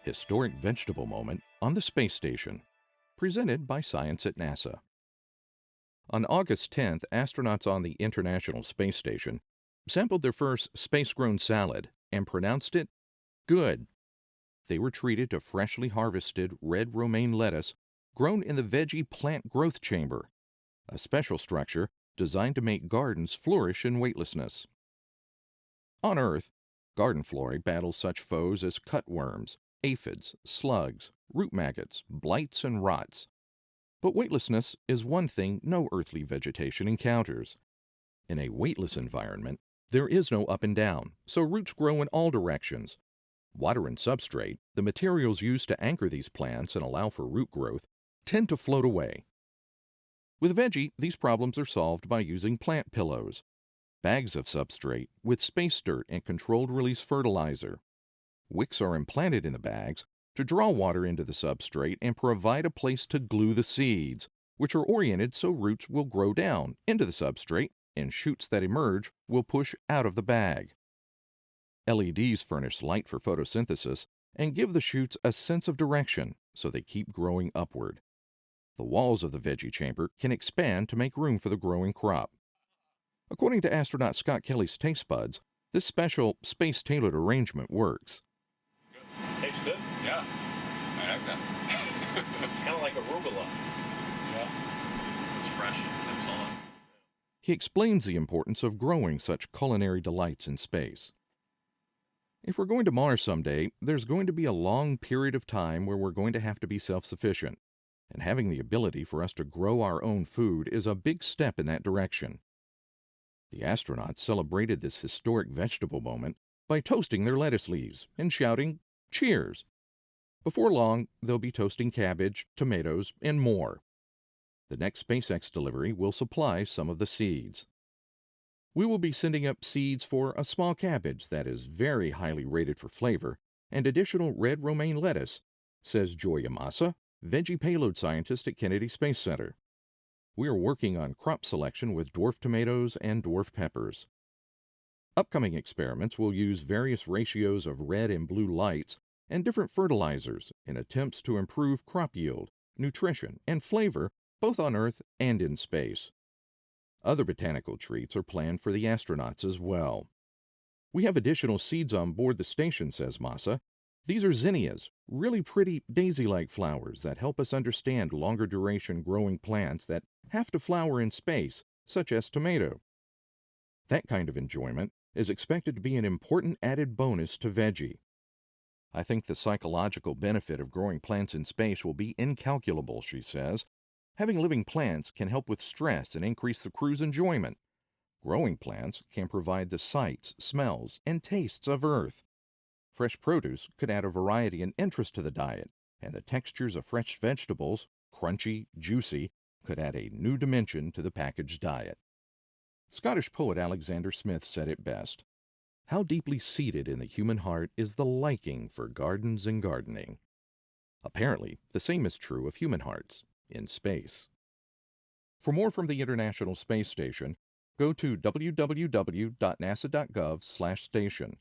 Historic Vegetable Moment on the Space Station, presented by Science at NASA. On August 10th, astronauts on the International Space Station sampled their first space-grown salad and pronounced it good. They were treated to freshly harvested red romaine lettuce grown in the veggie plant growth chamber, a special structure designed to make gardens flourish in weightlessness. On Earth, garden flora battles such foes as cutworms, aphids, slugs, root maggots, blights, and rots. But weightlessness is one thing no earthly vegetation encounters. In a weightless environment, there is no up and down, so roots grow in all directions. Water and substrate, the materials used to anchor these plants and allow for root growth, tend to float away. With veggie, these problems are solved by using plant pillows, bags of substrate with space dirt and controlled release fertilizer. Wicks are implanted in the bags to draw water into the substrate and provide a place to glue the seeds, which are oriented so roots will grow down into the substrate and shoots that emerge will push out of the bag. LEDs furnish light for photosynthesis and give the shoots a sense of direction so they keep growing upward. The walls of the veggie chamber can expand to make room for the growing crop. According to astronaut Scott Kelly's taste buds, this special space-tailored arrangement works. Tastes good. Yeah, I like that. Kind of like arugula. Yeah, it's fresh. That's all. He explains the importance of growing such culinary delights in space. If we're going to Mars someday, there's going to be a long period of time where we're going to have to be self-sufficient, and having the ability for us to grow our own food is a big step in that direction. The astronauts celebrated this historic vegetable moment by toasting their lettuce leaves and shouting, "Cheers!" Before long, they'll be toasting cabbage, tomatoes, and more. The next SpaceX delivery will supply some of the seeds. We will be sending up seeds for a small cabbage that is very highly rated for flavor and additional red romaine lettuce, says Joy Yamasa, veggie payload scientist at Kennedy Space Center. We are working on crop selection with dwarf tomatoes and dwarf peppers. Upcoming experiments will use various ratios of red and blue lights and different fertilizers in attempts to improve crop yield, nutrition, and flavor both on Earth and in space. Other botanical treats are planned for the astronauts as well. We have additional seeds on board the station, says Massa. These are zinnias, really pretty daisy-like flowers that help us understand longer duration growing plants that have to flower in space, such as tomato. That kind of enjoyment is expected to be an important added bonus to veggie. I think the psychological benefit of growing plants in space will be incalculable, she says. Having living plants can help with stress and increase the crew's enjoyment. Growing plants can provide the sights, smells, and tastes of Earth. Fresh produce could add a variety and interest to the diet, and the textures of fresh vegetables, crunchy, juicy, could add a new dimension to the packaged diet. Scottish poet Alexander Smith said it best. How deeply seated in the human heart is the liking for gardens and gardening. Apparently, the same is true of human hearts in space. For more from the International Space Station, go to www.nasa.gov/station.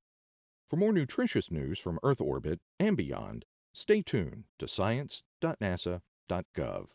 For more nutritious news from Earth orbit and beyond, stay tuned to science.nasa.gov.